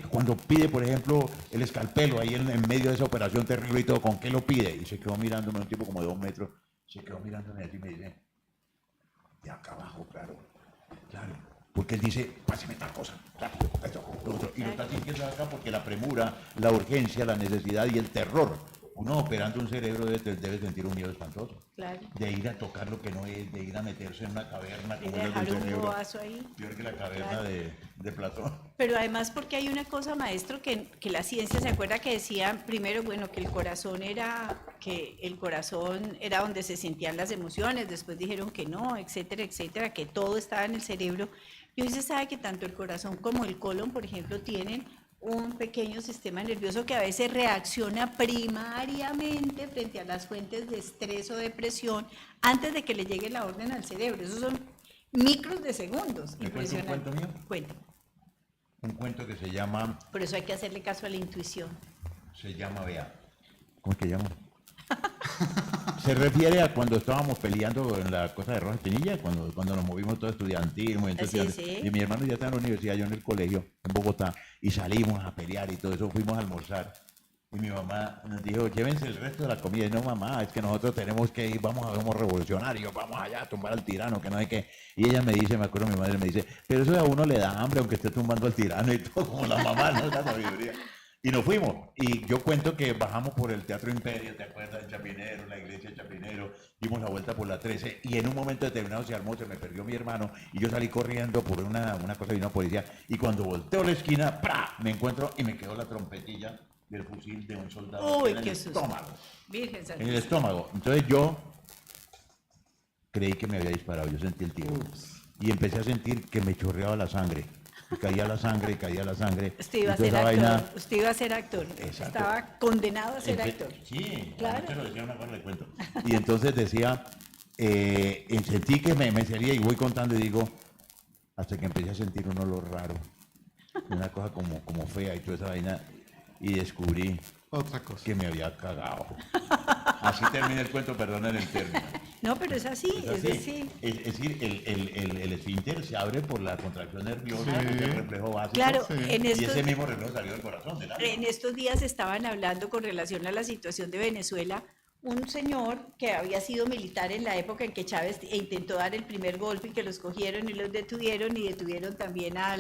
cuando pide, por ejemplo, el escalpelo ahí en medio de esa operación terrible y todo, ¿con qué lo pide? Y se quedó mirándome, un tipo como de 2 metros, se quedó mirándome así y me dice, de acá abajo, claro. Porque él dice, páseme tal cosa, rápido, esto, lo otro. Y lo está sintiendo acá porque la premura, la urgencia, la necesidad y el terror Uno operando un cerebro debe sentir un miedo espantoso. Claro. De ir a tocar lo que no es, de ir a meterse en una caverna Y como es dejar del un cerebro. bobazo ahí. Peor que la caverna Claro. de Platón. Pero además porque hay una cosa, maestro, que la ciencia se acuerda que decía primero, bueno, que el corazón era donde se sentían las emociones, después dijeron que no, etcétera, etcétera, que todo estaba en el cerebro. Y hoy se sabe que tanto el corazón como el colon, por ejemplo, tienen un pequeño sistema nervioso que a veces reacciona primariamente frente a las fuentes de estrés o depresión antes de que le llegue la orden al cerebro. Esos son micros de segundos. ¿Le cuento un Impresionante. cuento mío? Cuenta. Un cuento que se llama, Por eso hay que hacerle caso a la intuición. vea, ¿cómo es que llama? Se refiere a cuando estábamos peleando en la cosa de Rojas Pinilla, cuando nos movimos todo estudiantil, muy Sí, estudiantil. sí. Y mi hermano ya está en la universidad, yo en el colegio, en Bogotá, y salimos a pelear y todo eso, fuimos a almorzar. Y mi mamá nos dijo, llévense el resto de la comida. Y no, mamá, es que nosotros tenemos que ir, somos revolucionarios, vamos allá a tumbar al tirano, que no hay que. Y ella me dice, me acuerdo, mi madre me dice, pero eso a uno le da hambre, aunque esté tumbando al tirano y todo, como la mamá, ¿no? La sabiduría. Y nos fuimos. Y yo cuento que bajamos por el Teatro Imperio, ¿te acuerdas? En Chapinero, la iglesia de Chapinero, dimos la vuelta por la 13 y en un momento determinado se armó, se me perdió mi hermano y yo salí corriendo por una cosa de una policía y cuando volteo la esquina, ¡pra! Me encuentro y me quedó la trompetilla del fusil de un soldado Uy, en qué el susto. estómago. Virgen En el Santísima. estómago. Entonces yo creí que me había disparado, yo sentí el tiro. Y empecé a sentir que me chorreaba la sangre. Y caía la sangre, caía la sangre. Usted iba a Y toda ser esa actor. vaina- Usted iba a ser actor. Exacto. Estaba condenado a ser Empe- actor. Sí, Claro. claro. Lo decía una cosa, le cuento. Y entonces decía, sentí que me salía y voy contando y digo, hasta que empecé a sentir un olor raro, una cosa como fea y toda esa vaina, y descubrí Otra cosa. que me había cagado. Así termina el cuento, perdonen el término. No, pero es así, Es es así. así. Es decir, el esfínter se abre por la contracción nerviosa, Sí. que es el reflejo básico. Claro, Sí. en Y estos, ese mismo reflejo salió del corazón, del alma. en estos días estaban hablando con relación a la situación de Venezuela, un señor que había sido militar en la época en que Chávez intentó dar el primer golpe y que los cogieron y los detuvieron y detuvieron también a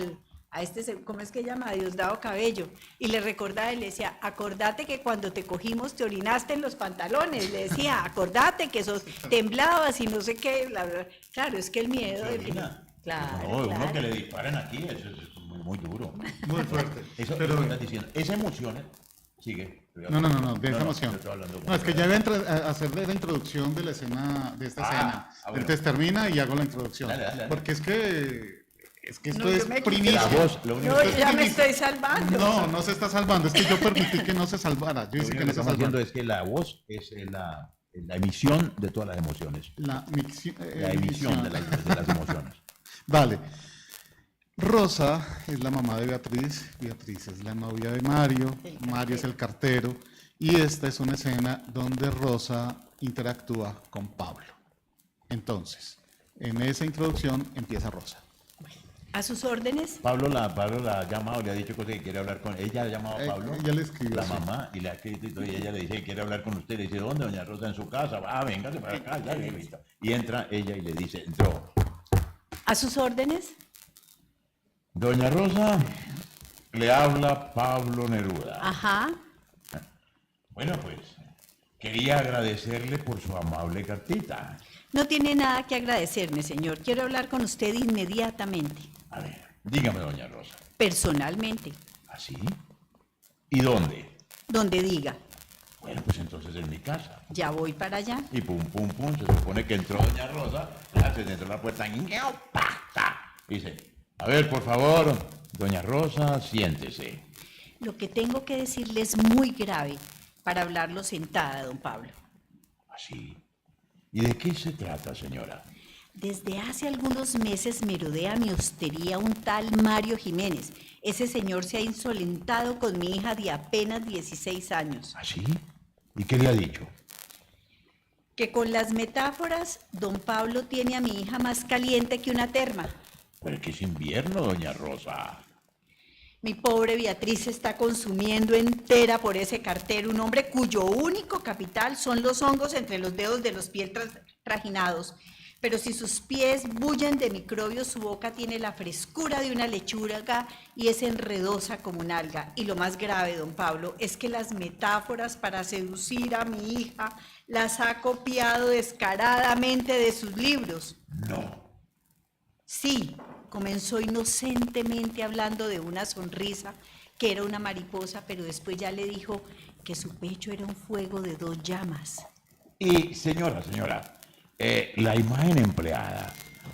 este, ¿cómo es que llama? A Diosdado Cabello. Y le recordaba, y le decía, acordate que cuando te cogimos te orinaste en los pantalones. Le decía, acordate que temblabas y no sé qué. Bla, bla. Claro, es que el miedo Se de... orina. Claro, No, uno claro. que le disparen aquí, eso es muy, muy duro. Muy fuerte. Eso Pero, que estás diciendo. Esa emoción, sigue. no, de esa emoción. yo estoy hablando No, es que ya voy a hacerle la introducción de la escena, de esta escena. bueno. Entonces termina y hago la introducción. Dale. Porque es que esto No, yo es me quité primicia. La voz, lo único No, que, ya me estoy salvando. No se está salvando. Es que yo permití que no se salvara. Yo lo hice único que que no se estamos diciendo salvara. es que la voz es la emisión de todas las emociones. La La emisión de las emociones. Vale. Rosa es la mamá de Beatriz, Beatriz es la novia de Mario, Mario es el cartero, y esta es una escena donde Rosa interactúa con Pablo. Entonces, en esa introducción empieza Rosa. A sus órdenes. Pablo la ha llamado, le ha dicho cosas que quiere hablar con ella. Ha llamado a Pablo, Ella le escribió, la sí. mamá, y le ha escrito y todo, y ella le dice que quiere hablar con usted. Le dice, ¿dónde? Doña Rosa en su casa. Va, véngase para acá, ya le listo. Y entra ella y le dice, entró. A sus órdenes. Doña Rosa, le habla Pablo Neruda. Ajá. Bueno, pues, quería agradecerle por su amable cartita. No tiene nada que agradecerme, señor. Quiero hablar con usted inmediatamente, A ver, dígame, doña Rosa. personalmente, ¿Así? ¿Y dónde? donde diga. Bueno, pues entonces en mi casa. Ya voy para allá. Y pum, pum, pum, se supone que entró doña Rosa, ya, se entró la puerta, ¡ñau! ¡Pa! ¡Ta! Dice, a ver, por favor, doña Rosa, siéntese. Lo que tengo que decirle es muy grave para hablarlo sentada, don Pablo. ¿Así? ¿Y de qué se trata, señora? Desde hace algunos meses merodea mi hostería un tal Mario Jiménez. Ese señor se ha insolentado con mi hija de apenas 16 años. ¿Así? ¿Y qué le ha dicho? Que con las metáforas, don Pablo tiene a mi hija más caliente que una terma. Pero es que es invierno, doña Rosa. Mi pobre Beatriz se está consumiendo entera por ese cartero, un hombre cuyo único capital son los hongos entre los dedos de los pies trajinados. Pero si sus pies bullen de microbios, su boca tiene la frescura de una lechuga y es enredosa como un alga. Y lo más grave, don Pablo, es que las metáforas para seducir a mi hija las ha copiado descaradamente de sus libros. No. Sí, comenzó inocentemente hablando de una sonrisa que era una mariposa, pero después ya le dijo que su pecho era un fuego de 2 llamas. Y señora, la imagen empleada,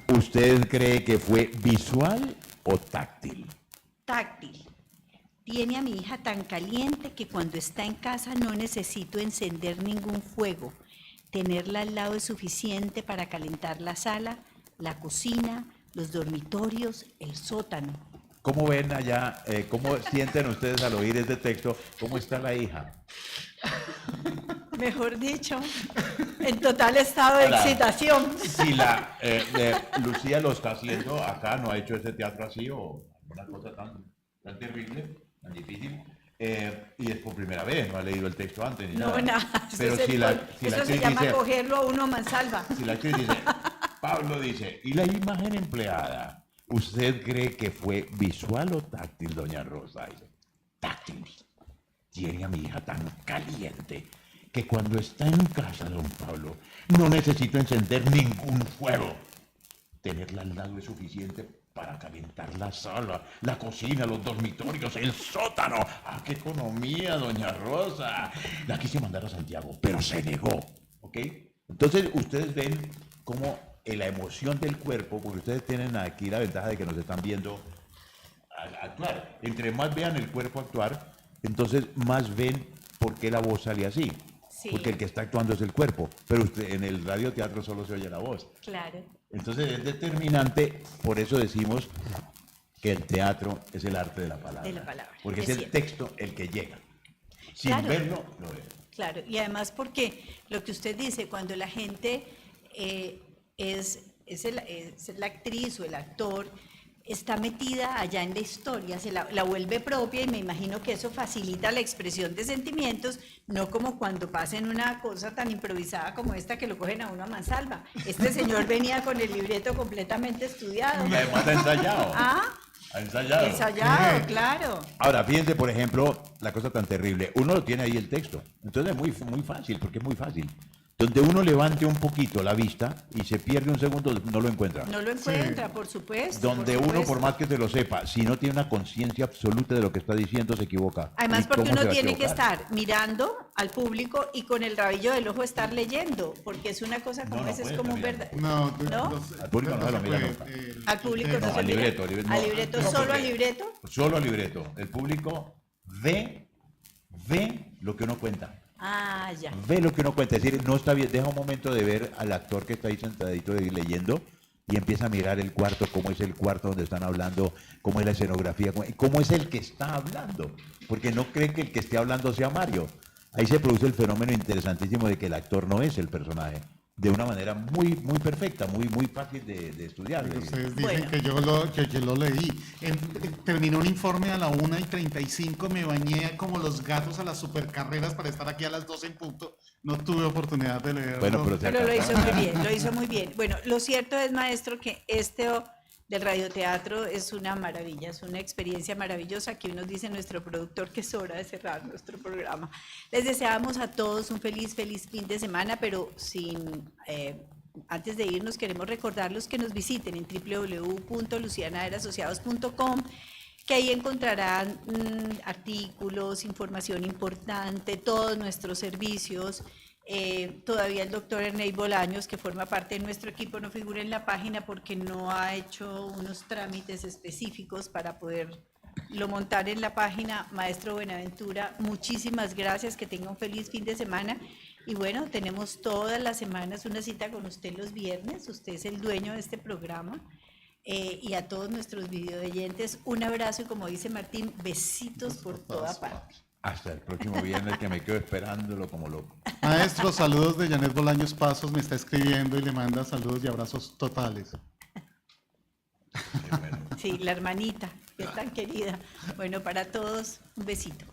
¿usted cree que fue visual o táctil? Táctil. Tiene a mi hija tan caliente que cuando está en casa no necesito encender ningún fuego. Tenerla al lado es suficiente para calentar la sala, la cocina, los dormitorios, el sótano. ¿Cómo ven allá, cómo sienten ustedes al oír este texto? ¿Cómo está la hija? Mejor dicho, en total estado de Hola. excitación. Si Lucía lo está haciendo acá, no ha hecho ese teatro así o una cosa tan terrible, tan difícil, y es por primera vez, no ha leído el texto antes ni No, nada. nada. Pero Eso si la actriz se llama dice, cogerlo a uno a mansalva. si la actriz dice, Pablo dice, ¿y la imagen empleada? ¿Usted cree que fue visual o táctil, doña Rosa? Dice, táctil. Tiene a mi hija tan caliente que cuando está en casa, don Pablo, no necesito encender ningún fuego. Tenerla al lado es suficiente para calentar la sala, la cocina, los dormitorios, el sótano. ¡Ah, qué economía, doña Rosa! La quise mandar a Santiago, pero se negó, ¿ok? Entonces, ustedes ven cómo la emoción del cuerpo, porque ustedes tienen aquí la ventaja de que nos están viendo actuar. Entre más vean el cuerpo actuar, entonces más ven por qué la voz sale así. Sí. Porque el que está actuando es el cuerpo, pero usted, en el radioteatro solo se oye la voz. Claro. Entonces es determinante, por eso decimos que el teatro es el arte de la palabra. De la palabra, Porque es es el cierto. texto el que llega. Sin Claro. verlo, lo ve. Claro, y además porque lo que usted dice, cuando la gente es la actriz o el actor, está metida allá en la historia, se la vuelve propia y me imagino que eso facilita la expresión de sentimientos, no como cuando pasen una cosa tan improvisada como esta que lo cogen a uno a mansalva. Este señor venía con el libreto completamente estudiado. Y además ha ensayado. Ah, Ha ensayado. ensayado, claro. Ahora, fíjense, por ejemplo, la cosa tan terrible. Uno lo tiene ahí el texto. Entonces es muy fácil, porque es muy fácil. Donde uno levante un poquito la vista y se pierde un segundo, no lo encuentra. No lo encuentra, por supuesto. Donde por uno, supuesto. por más que se lo sepa, si no tiene una conciencia absoluta de lo que está diciendo, se equivoca. Además, ¿Y porque cómo uno se va a tiene que equivocar? estar mirando al público y con el rabillo del ojo estar leyendo, porque es una cosa como No, no esa, es puede como un estar verdad. No, ¿No? Al público no se lo mira puede, nunca. Al público no, No, se al mira. libreto, Al libreto, no, solo porque- al libreto. Solo al libreto. El público ve lo que uno cuenta. Ah, ya. Ve lo que uno cuenta. Es decir, no está bien. Deja un momento de ver al actor que está ahí sentadito y leyendo y empieza a mirar el cuarto, cómo es el cuarto donde están hablando, cómo es la escenografía, cómo es el que está hablando. Porque no cree que el que esté hablando sea Mario. Ahí se produce el fenómeno interesantísimo de que el actor no es el personaje. De una manera muy perfecta, muy fácil de estudiar. Ustedes dicen Bueno. que yo lo leí. Terminó un informe a la 1:35, me bañé como los gatos a las supercarreras para estar aquí a las 12 en punto. No tuve oportunidad de leerlo. Bueno, pero se Pero lo alcanzó. hizo muy bien, lo hizo muy bien. Bueno, lo cierto es, maestro, que del radioteatro es una maravilla, es una experiencia maravillosa. Aquí nos dice nuestro productor que es hora de cerrar nuestro programa. Les deseamos a todos un feliz fin de semana, pero antes de irnos queremos recordarlos que nos visiten en www.lucianaerasociados.com, que ahí encontrarán artículos, información importante, todos nuestros servicios. Todavía el doctor Ernei Bolaños, que forma parte de nuestro equipo, no figura en la página porque no ha hecho unos trámites específicos para poderlo montar en la página. Maestro Buenaventura, muchísimas gracias, que tenga un feliz fin de semana. Y bueno, tenemos todas las semanas una cita con usted los viernes, usted es el dueño de este programa. Y a todos nuestros videoyentes, un abrazo y, como dice Martín, besitos por toda parte. Hasta el próximo viernes, que me quedo esperándolo como loco. Maestro, saludos de Janet Bolaños Pasos, me está escribiendo y le manda saludos y abrazos totales. Sí, la hermanita, que es tan querida. Bueno, para todos, un besito.